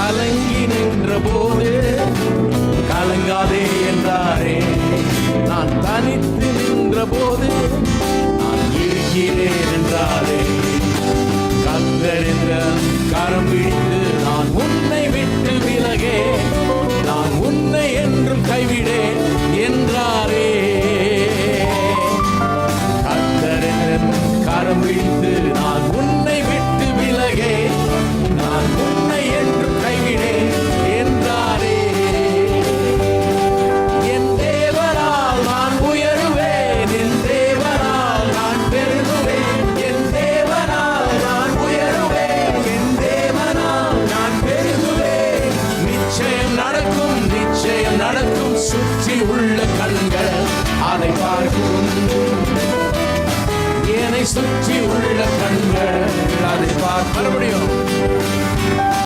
கலங்கி நின்ற போது கலங்காதே என்றாரே. நான் தனித்து நின்ற போது நான் இருக்கிறேன் என்றாரே. கர்த்தர் என்ற கரம் பிடித்து நான் உன்னை விட்டு விலகே, நான் உன்னை என்றும் கைவிடேன் என்றாரே. கர்த்தர் என்ற கரம் பிடித்து நான் உன்னை விட்டு விலகே, நான் உன்னை என்றும் கைவிடேன் என்றாரே. என் தேவனால் நான் உயருவேன், என் தேவனால் நான் பெருகுவேன், என் தேவனால் நான் உயருவேன், என் தேவனால் நான் பெருகுவேன். நிச்சயம் நடக்கும், நிச்சயம் நடக்கும், சுற்றி உள்ள கண்கள் அதை பார்க்கும். என்னை சுற்றி உள்ள கண்கள் அதை பார்க்க. மறுபடியும்